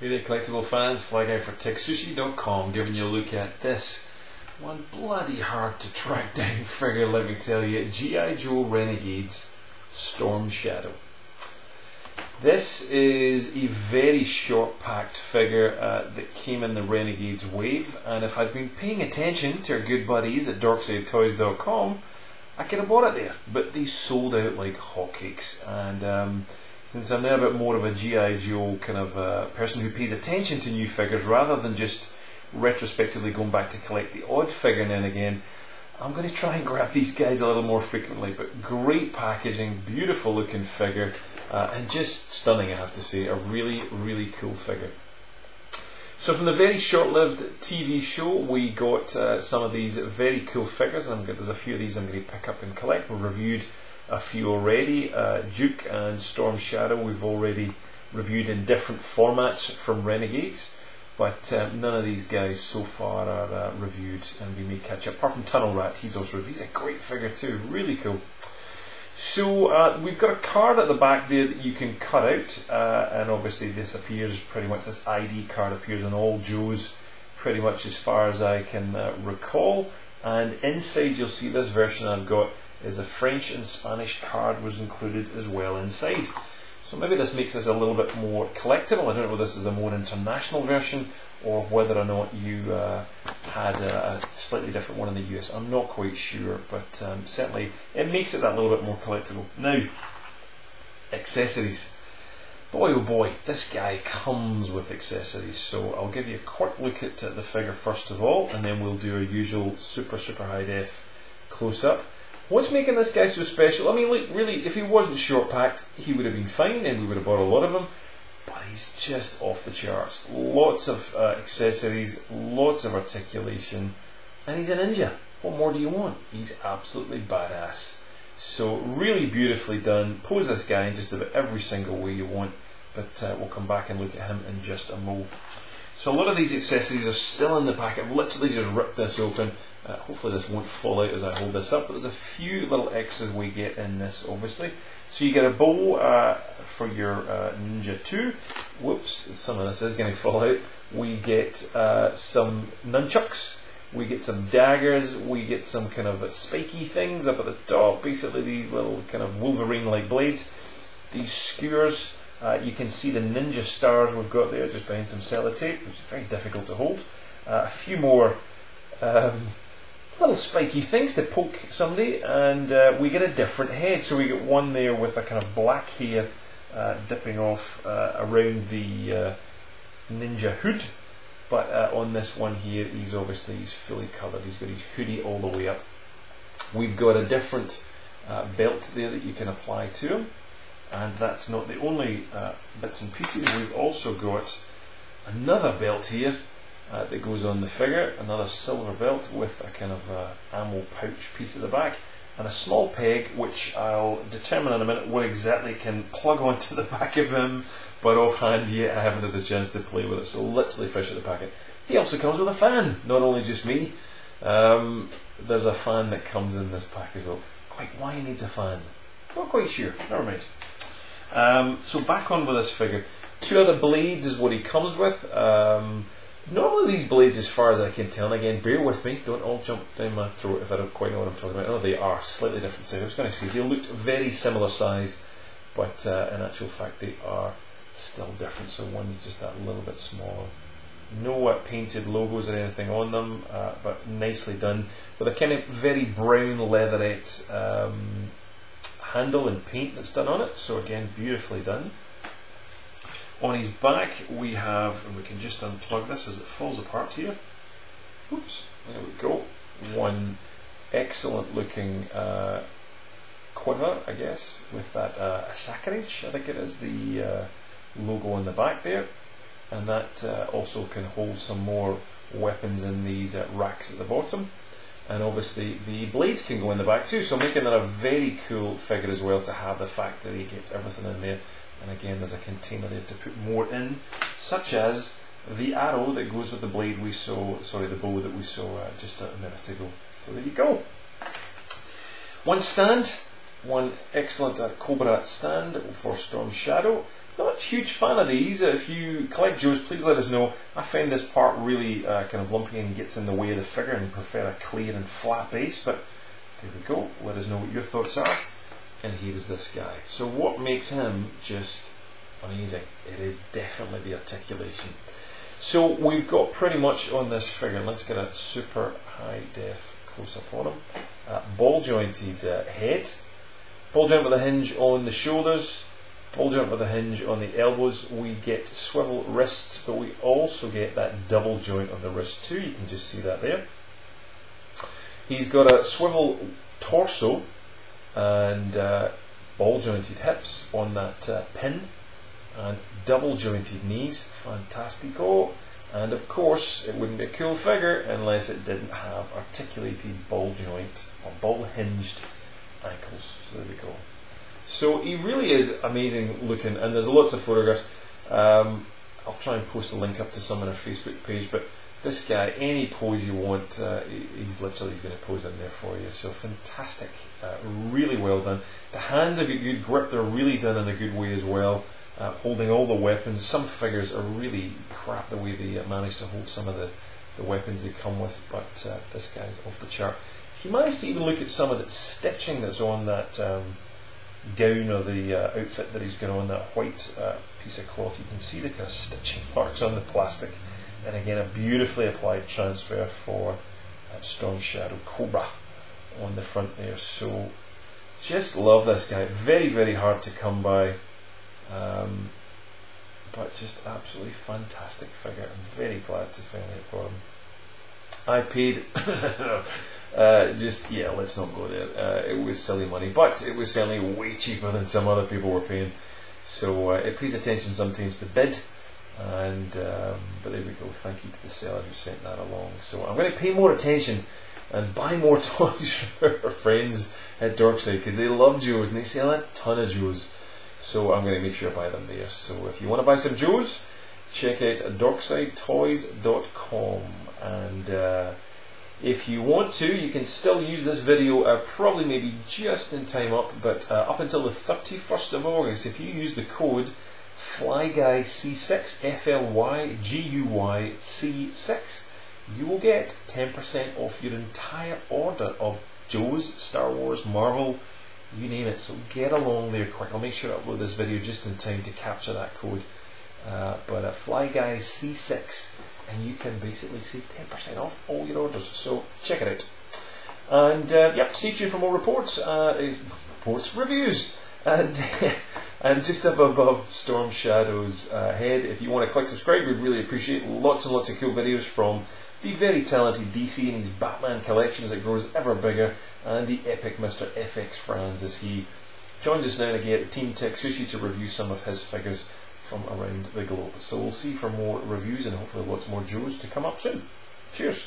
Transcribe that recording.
Hey there collectible fans, Fly Guy for TekSushi.com, giving you a look at this one bloody hard to track down figure, let me tell you, G.I. Joe Renegades Storm Shadow. This is a very short packed figure that came in the Renegades wave, and if I'd been paying attention to our good buddies at DarksideToys.com, I could have bought it there, but they sold out like hotcakes. And since I'm now a bit more of a G.I. Joe kind of person who pays attention to new figures rather than just retrospectively going back to collect the odd figure now and again, I'm going to try and grab these guys a little more frequently. But great packaging, beautiful looking figure, and just stunning, I have to say. A really, really cool figure. So from the very short-lived TV show, we got some of these very cool figures. There's a few of these I'm going to pick up and collect. We've reviewed a few already. Duke and Storm Shadow we've already reviewed in different formats from Renegades, but none of these guys so far are reviewed, and we may catch up. Apart from Tunnel Rat, he's also reviewed. He's a great figure too, really cool. So we've got a card at the back there that you can cut out, and obviously this appears pretty much, this ID card appears on all Joes pretty much as far as I can recall, and inside you'll see this version I've got is a French and Spanish card was included as well inside. So maybe this makes this a little bit more collectible. I don't know whether this is a more international version or whether or not you had a slightly different one in the US. I'm not quite sure, but certainly it makes it that little bit more collectible. Now, accessories. Boy oh boy, this guy comes with accessories. So I'll give you a quick look at the figure first of all, and then we'll do our usual super high def close-up. What's making this guy so special? I mean, look, really, if he wasn't short packed, he would have been fine and we would have bought a lot of them, but he's just off the charts. Lots of accessories, lots of articulation, and he's a ninja. What more do you want? He's absolutely badass. So really beautifully done. Pose this guy in just about every single way you want, but we'll come back and look at him in just a moment. So a lot of these accessories are still in the packet. I've literally just ripped this open. Hopefully this won't fall out as I hold this up, but there's a few little extras we get in this, obviously. So you get a bow for your Ninja 2. Whoops, some of this is going to fall out. We get some nunchucks. We get some daggers. We get some kind of spiky things up at the top. Basically these little kind of Wolverine-like blades. These skewers. You can see the ninja stars we've got there just behind some sellotape, which is very difficult to hold. A few more little spiky things to poke somebody, and we get a different head. So we get one there with a kind of black hair dipping off around the ninja hood, but on this one here he's fully coloured. He's got his hoodie all the way up. We've got a different belt there that you can apply to him. And that's not the only bits and pieces. We've also got another belt here that goes on the figure, another silver belt with a kind of ammo pouch piece at the back, and a small peg which I'll determine in a minute what exactly can plug onto the back of him, but offhand yet I haven't had the chance to play with it, so literally fresh out the packet. He also comes with a fan, not only just me. There's a fan that comes in this pack as well. Quite why he needs a fan, not quite sure, never mind. So back on with this figure. Two other blades is what he comes with. Normally these blades, as far as I can tell, and again, bear with me, don't all jump down my throat if I don't quite know what I'm talking about. I know they are slightly different size. I was going to say they looked very similar size, but in actual fact they are still different. So one's just that little bit smaller. No painted logos or anything on them, but nicely done. With a kind of very brown leatherette handle and paint that's done on it, so again beautifully done. On his back we have, and we can just unplug this as it falls apart here. Oops, there we go. One excellent looking quiver, I guess, with that Shakarich, I think it is, the logo on the back there, and that also can hold some more weapons in these racks at the bottom. And obviously the blades can go in the back too, so making that a very cool figure as well, to have the fact that he gets everything in there. And again, there's a container there to put more in, such as the arrow that goes with the blade we saw, sorry, the bow that we saw just a minute ago. So there you go. One stand, one excellent Cobra stand for Storm Shadow. Not a huge fan of these. If you collect Joes, please let us know. I find this part really kind of lumpy and gets in the way of the figure, and prefer a clear and flat base, but there we go. Let us know what your thoughts are. And here is this guy. So what makes him just amazing? It is definitely the articulation. So we've got pretty much on this figure, let's get a super high def close up on him. Ball jointed head, ball joint with a hinge on the shoulders, ball joint with a hinge on the elbows. We get swivel wrists, but we also get that double joint on the wrist too. You can just see that there. He's got a swivel torso and ball jointed hips on that pin, and double jointed knees. Fantastico. And of course it wouldn't be a cool figure unless it didn't have articulated ball joint or ball hinged ankles. So there we go. So he really is amazing looking, and there's lots of photographs. I'll try and post a link up to some on our Facebook page, but this guy, any pose you want, he's literally going to pose in there for you. So fantastic, really well done. The hands have a good grip, they're really done in a good way as well, holding all the weapons. Some figures are really crap the way they manage to hold some of the weapons they come with, but this guy's off the chart. If you manage to even look at some of the stitching that's on that gown or the outfit that he's got on, that white piece of cloth, you can see the kind of stitching marks on the plastic. And again, a beautifully applied transfer for Storm Shadow Cobra on the front there. So just love this guy. Very, very hard to come by, but just absolutely fantastic figure. I'm very glad to finally have got him. I paid let's not go there. It was silly money, but it was certainly way cheaper than some other people were paying. So it pays attention sometimes to bid. And but there we go. Thank you to the seller who sent that along. So I'm going to pay more attention and buy more toys for our friends at Dorkside, because they love Joes and they sell a ton of Joes. So I'm going to make sure I buy them there. So if you want to buy some Joes, check out dorksidetoys.com. And if you want to, you can still use this video, probably maybe just in time up, but up until the 31st of August, if you use the code FlyGuyC6, FLYGUYC6, you will get 10% off your entire order of Joes, Star Wars, Marvel, you name it. So get along there quick. I'll make sure I upload this video just in time to capture that code. But FlyGuyC6, and you can basically save 10% off all your orders. So check it out. And stay tuned for more reports, reviews, and just up above Storm Shadow's head. If you want to click subscribe, we'd really appreciate lots and lots of cool videos from the very talented DC and his Batman collections that grows ever bigger, and the epic Mr. FX Franz as he joins us now and again at Team TekSushi to review some of his figures from around the globe. So we'll see for more reviews and hopefully lots more Joes to come up soon. Cheers!